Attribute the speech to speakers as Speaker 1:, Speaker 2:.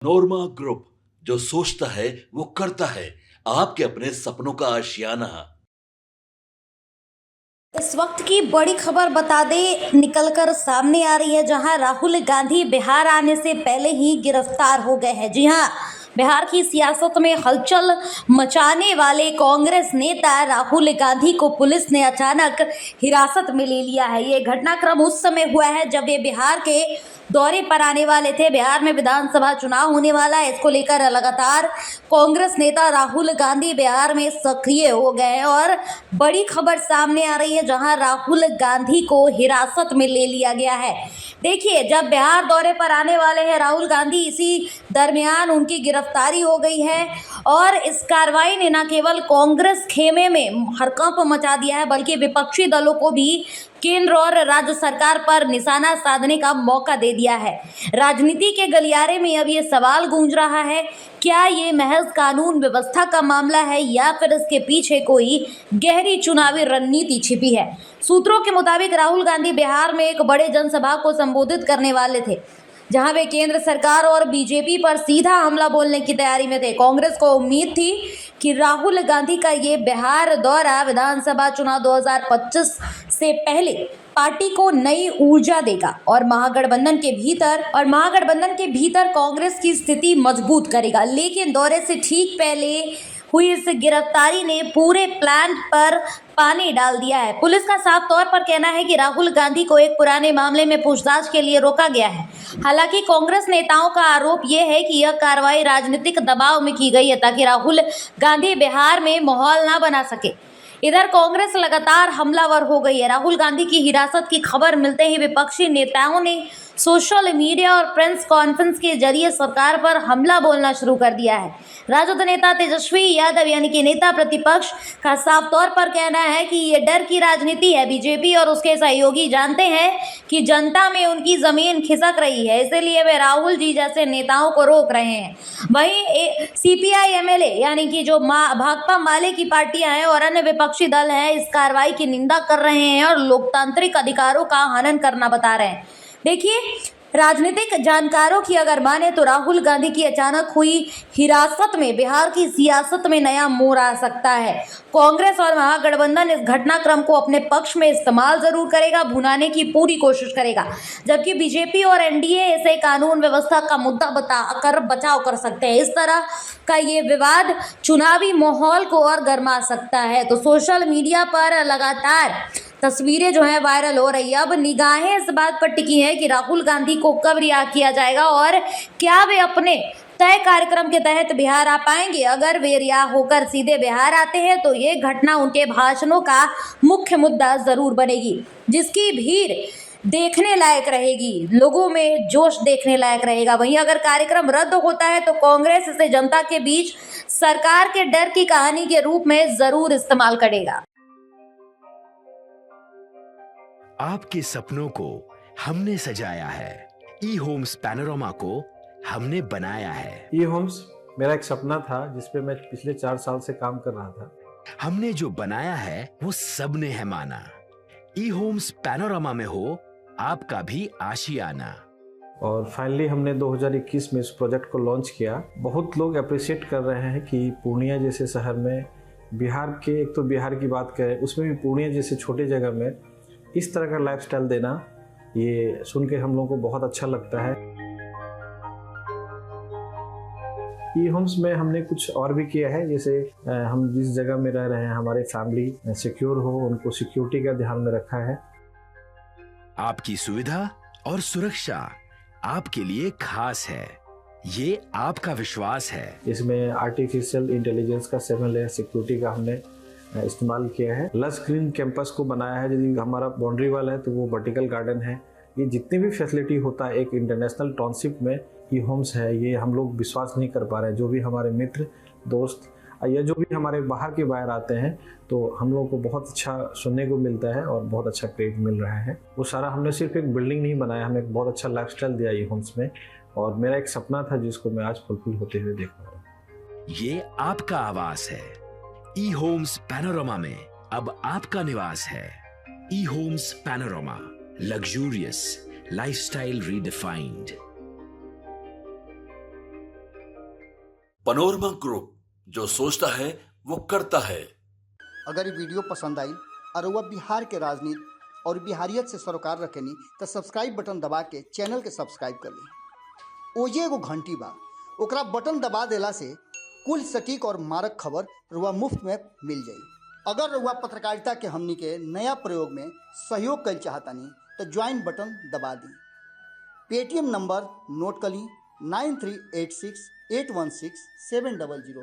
Speaker 1: नोरमा group, जो सोचता है वो करता है। आपके अपने सपनों का आशियाना।
Speaker 2: इस वक्त की बड़ी खबर बता दें निकलकर सामने आ रही है, जहां राहुल गांधी बिहार आने से पहले ही गिरफ्तार हो गए हैं। जी हां, बिहार की सियासत में हलचल मचाने वाले कांग्रेस नेता राहुल गांधी को पुलिस ने अचानक हिरासत में ले लिया है। ये घटनाक्रम उस समय हुआ है जब ये बिहार के दौरे पर आने वाले थे। बिहार में विधानसभा चुनाव होने वाला है, इसको लेकर लगातार कांग्रेस नेता राहुल गांधी बिहार में सक्रिय हो गए हैं और बड़ी खबर सामने आ रही है, जहां राहुल गांधी को हिरासत में ले लिया गया है। देखिए, जब बिहार दौरे पर आने वाले हैं राहुल गांधी, इसी दरमियान उनकी गिरफ्तारी हो गई है और इस कार्रवाई ने न केवल कांग्रेस खेमे में हड़कंप मचा दिया है, बल्कि विपक्षी दलों को भी केंद्र और राज्य सरकार पर निशाना साधने का मौका दे दिया है। राजनीति के गलियारे में अब ये सवाल गूंज रहा है, क्या ये महज कानून व्यवस्था का मामला है या फिर इसके पीछे कोई गहरी चुनावी रणनीति छिपी है। सूत्रों के मुताबिक राहुल गांधी बिहार में एक बड़े जनसभा को संबोधित करने वाले थे, जहां वे केंद्र सरकार और बीजेपी पर सीधा हमला बोलने की तैयारी में थे। कांग्रेस को उम्मीद थी कि राहुल गांधी का ये बिहार दौरा विधानसभा चुनाव 2025 से पहले पार्टी को नई ऊर्जा देगा और महागठबंधन के भीतर कांग्रेस की स्थिति मजबूत करेगा। लेकिन दौरे से ठीक पहले हुई इस गिरफ्तारी ने पूरे प्लान पर पानी डाल दिया है। पुलिस का साफ तौर पर कहना है कि राहुल गांधी को एक पुराने मामले में पूछताछ के लिए रोका गया है। हालांकि कांग्रेस नेताओं का आरोप यह है कि यह कार्रवाई राजनीतिक दबाव में की गई है, ताकि राहुल गांधी बिहार में माहौल न बना सके। इधर कांग्रेस लगातार हमलावर हो गई है। राहुल गांधी की हिरासत की खबर मिलते ही विपक्षी नेताओं ने सोशल मीडिया और प्रेस कॉन्फ्रेंस के जरिए सरकार पर हमला बोलना शुरू कर दिया है। राजद नेता तेजस्वी यादव यानी कि नेता प्रतिपक्ष का साफ तौर पर कहना है कि ये डर की राजनीति है। बीजेपी और उसके सहयोगी जानते हैं कि जनता में उनकी जमीन खिसक रही है, इसलिए वे राहुल जी जैसे नेताओं को रोक रहे हैं। वहीं सीपीआई एमएलए यानी कि जो भाकपा माले की पार्टियां हैं और अन्य विपक्षी दल हैं, इस कार्रवाई की निंदा कर रहे हैं और लोकतांत्रिक अधिकारों का हनन करना बता रहे हैं। देखिए, राजनीतिक जानकारों की अगर माने तो राहुल गांधी की अचानक हुई हिरासत में बिहार की सियासत में नया मोड़ आ सकता है। कांग्रेस और महागठबंधन इस घटनाक्रम को अपने पक्ष में इस्तेमाल जरूर करेगा, भुनाने की पूरी कोशिश करेगा, जबकि बीजेपी और एनडीए इसे कानून व्यवस्था का मुद्दा बताकर बचाव कर सकते हैं। इस तरह का ये विवाद चुनावी माहौल को और गर्मा सकता है। तो सोशल मीडिया पर लगातार तस्वीरें जो है वायरल हो रही है। अब निगाहें इस बात पर टिकी हैं कि राहुल गांधी को कब रिहा किया जाएगा और क्या वे अपने तय कार्यक्रम के तहत बिहार आ पाएंगे। अगर वे रिहा होकर सीधे बिहार आते हैं तो ये घटना उनके भाषणों का मुख्य मुद्दा जरूर बनेगी, जिसकी भीड़ देखने लायक रहेगी, लोगों में जोश देखने लायक रहेगा। वहीं अगर कार्यक्रम रद्द होता है तो कांग्रेस इसे जनता के बीच सरकार के डर की कहानी के रूप में जरूर इस्तेमाल करेगा।
Speaker 3: आपके सपनों को हमने सजाया है, ई होम्स पैनोरमा को हमने बनाया है।
Speaker 4: ई होम्स मेरा एक सपना था जिसपे मैं पिछले 4 साल से काम कर रहा था।
Speaker 3: हमने जो बनाया है वो सबने है माना। ई होम्स पैनोरमा में हो आपका भी आशियाना।
Speaker 4: और फाइनली हमने 2021 में इस प्रोजेक्ट को लॉन्च किया। बहुत लोग अप्रिशिएट कर रहे हैं कि पूर्णिया जैसे शहर में, बिहार के, एक तो बिहार की बात करें उसमें भी पूर्णिया जैसे छोटे जगह में इस तरह का लाइफस्टाइल देना, ये सुन के हम लोगों को बहुत अच्छा लगता है। ई होम्स में हमने कुछ और भी किया है, जैसे हम जिस जगह में रह रहे हैं हमारे फैमिली सिक्योर हो, उनको सिक्योरिटी का ध्यान में रखा है।
Speaker 3: आपकी सुविधा और सुरक्षा आपके लिए खास है, ये आपका विश्वास है।
Speaker 4: इसमें आर्टिफिशियल इंटेलिजेंस का 7 लेयर सिक्योरिटी का हमने इस्तेमाल किया है। लस ग्रीन कैंपस को बनाया है। यदि हमारा बाउंड्री वाल है तो वो वर्टिकल गार्डन है। ये जितनी भी फैसिलिटी होता है एक इंटरनेशनल टाउनशिप में ई होम्स है, ये हम लोग विश्वास नहीं कर पा रहे हैं। जो भी हमारे मित्र दोस्त या जो भी हमारे बाहर के बाहर आते हैं तो हम लोगों को बहुत अच्छा सुनने को मिलता है और बहुत अच्छा क्रेडिट मिल रहा है। वो सारा हमने सिर्फ एक बिल्डिंग नहीं बनाया, हमें एक बहुत अच्छा लाइफस्टाइल दिया ई होम्स में, और मेरा एक सपना था जिसको मैं आज फुलफिल होते हुए देख रहा हूँ।
Speaker 3: ये आपका आवास है। ई होम्स पैनोरमा में अब आपका निवास है। E homes Panorama, luxurious lifestyle redefined.
Speaker 1: Panorama group, जो सोचता है वो करता है।
Speaker 5: अगर ये वीडियो पसंद आई और वह बिहार के राजनीति और बिहारियत से सरोकार रखेनी तो सब्सक्राइब बटन दबा के चैनल के सब्सक्राइब कर ली। ओजे एगो घंटी बा, ओकरा बटन दबा देला से कुल सटीक और मारक खबर रुआ मुफ्त में मिल जाई। अगर रुआ पत्रकारिता के हमनी के नया प्रयोग में सहयोग कर चाहतानी तो ज्वाइन बटन दबा दी। पेटीएम नंबर नोट कर ली 9386816700।